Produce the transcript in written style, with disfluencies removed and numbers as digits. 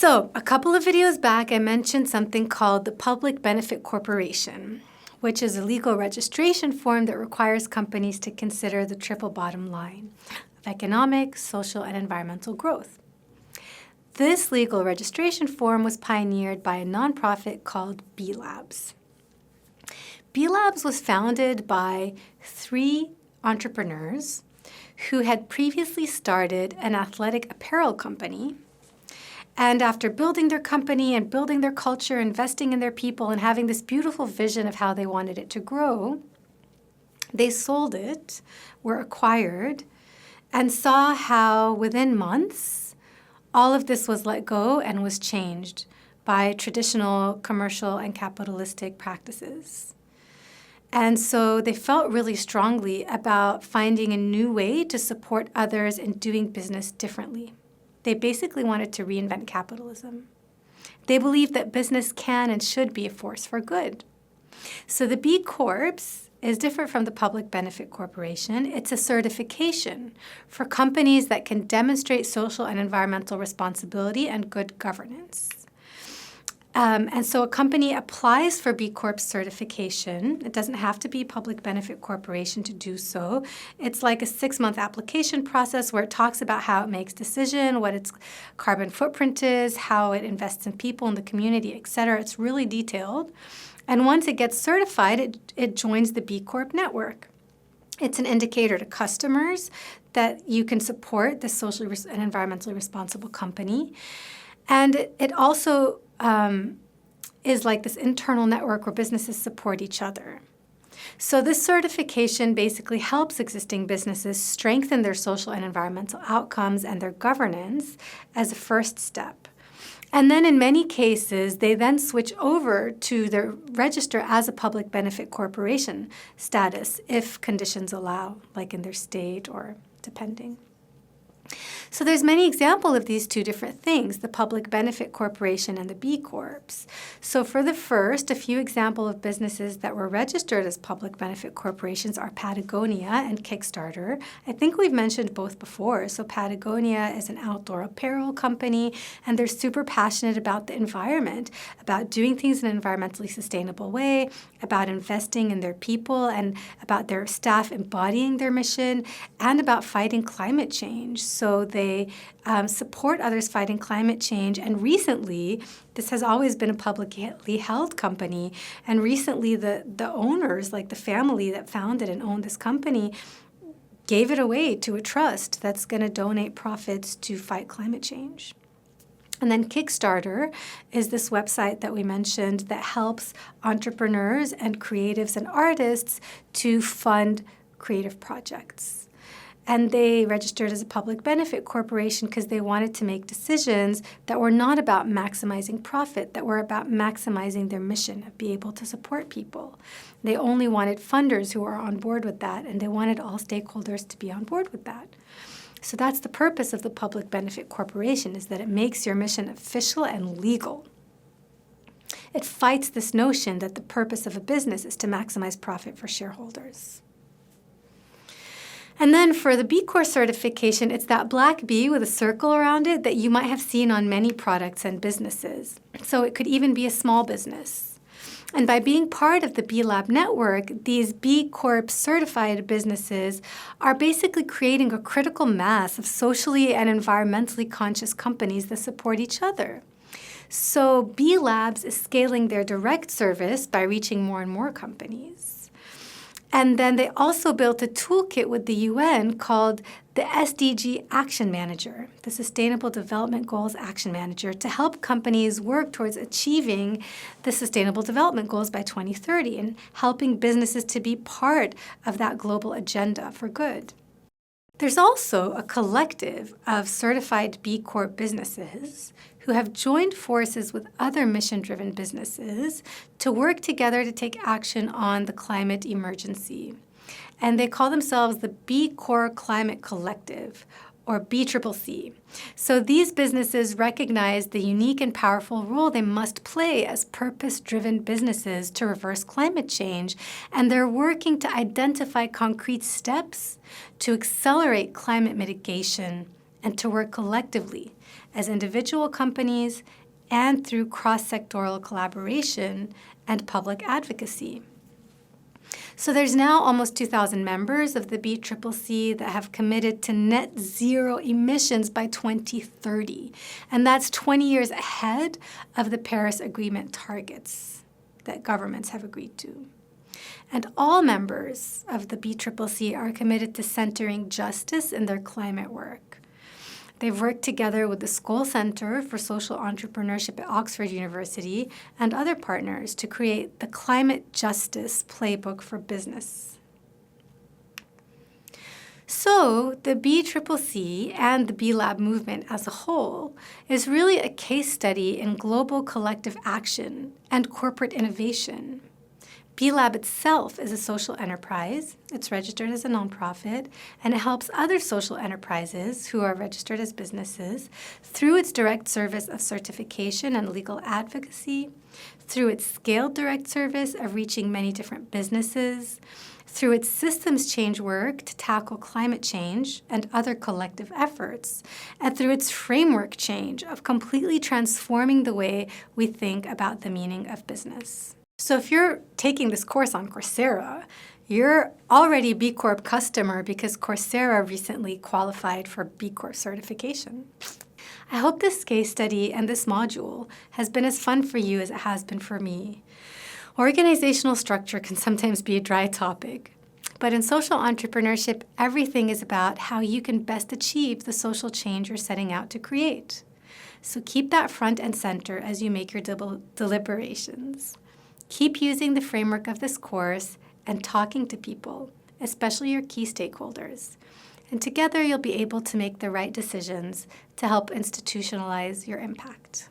So a couple of videos back, I mentioned something called the Public Benefit Corporation, which is a legal registration form that requires companies to consider the triple bottom line of economic, social, and environmental growth. This legal registration form was pioneered by a nonprofit called B Labs. B Labs was founded by 3 entrepreneurs who had previously started an athletic apparel company. And after building their company and building their culture, investing in their people, and having this beautiful vision of how they wanted it to grow, they sold it, were acquired, and saw how within months, all of this was let go and was changed by traditional commercial and capitalistic practices. And so they felt really strongly about finding a new way to support others in doing business differently. They basically wanted to reinvent capitalism. They believed that business can and should be a force for good. So the B Corps is different from the Public Benefit Corporation. It's a certification for companies that can demonstrate social and environmental responsibility and good governance. And so a company applies for B Corp certification. It doesn't have to be Public Benefit Corporation to do so. It's like a 6-month application process where it talks about how it makes decision, what its carbon footprint is, how it invests in people in the community, et cetera. It's really detailed. And once it gets certified, it joins the B Corp network. It's an indicator to customers that you can support this socially and environmentally responsible company. And it also is like this internal network where businesses support each other. So this certification basically helps existing businesses strengthen their social and environmental outcomes and their governance as a first step. And then in many cases, they then switch over to their register as a public benefit corporation status if conditions allow, like in their state or depending. So there's many examples of these 2 different things, the Public Benefit Corporation and the B Corps. So for the first, a few examples of businesses that were registered as public benefit corporations are Patagonia and Kickstarter. I think we've mentioned both before. So Patagonia is an outdoor apparel company, and they're super passionate about the environment, about doing things in an environmentally sustainable way, about investing in their people, and about their staff embodying their mission, and about fighting climate change. So they support others fighting climate change. And recently, this has always been a publicly held company. And recently, the owners, like the family that founded and owned this company, gave it away to a trust that's going to donate profits to fight climate change. And then Kickstarter is this website that we mentioned that helps entrepreneurs and creatives and artists to fund creative projects. And they registered as a public benefit corporation because they wanted to make decisions that were not about maximizing profit, that were about maximizing their mission of being able to support people. They only wanted funders who were on board with that, and they wanted all stakeholders to be on board with that. So that's the purpose of the Public Benefit Corporation, is that it makes your mission official and legal. It fights this notion that the purpose of a business is to maximize profit for shareholders. And then for the B Corp certification, it's that black B with a circle around it that you might have seen on many products and businesses. So it could even be a small business. And by being part of the B Lab network, these B Corp certified businesses are basically creating a critical mass of socially and environmentally conscious companies that support each other. So B Labs is scaling their direct service by reaching more and more companies. And then they also built a toolkit with the UN called the SDG Action Manager, the Sustainable Development Goals Action Manager, to help companies work towards achieving the Sustainable Development Goals by 2030 and helping businesses to be part of that global agenda for good. There's also a collective of certified B Corp businesses who have joined forces with other mission-driven businesses to work together to take action on the climate emergency. And they call themselves the B Corp Climate Collective, or BCCC. So these businesses recognize the unique and powerful role they must play as purpose-driven businesses to reverse climate change, and they're working to identify concrete steps to accelerate climate mitigation and to work collectively as individual companies and through cross-sectoral collaboration and public advocacy. So there's now almost 2,000 members of the BCCC that have committed to net zero emissions by 2030. And that's 20 years ahead of the Paris Agreement targets that governments have agreed to. And all members of the BCCC are committed to centering justice in their climate work. They've worked together with the Skoll Center for Social Entrepreneurship at Oxford University and other partners to create the Climate Justice Playbook for Business. So the BCCC and the B Lab movement as a whole is really a case study in global collective action and corporate innovation. B Lab itself is a social enterprise. It's registered as a nonprofit, and it helps other social enterprises who are registered as businesses through its direct service of certification and legal advocacy, through its scaled direct service of reaching many different businesses, through its systems change work to tackle climate change and other collective efforts, and through its framework change of completely transforming the way we think about the meaning of business. So if you're taking this course on Coursera, you're already a B Corp customer because Coursera recently qualified for B Corp certification. I hope this case study and this module has been as fun for you as it has been for me. Organizational structure can sometimes be a dry topic, but in social entrepreneurship, everything is about how you can best achieve the social change you're setting out to create. So keep that front and center as you make your deliberations. Keep using the framework of this course and talking to people, especially your key stakeholders. And together you'll be able to make the right decisions to help institutionalize your impact.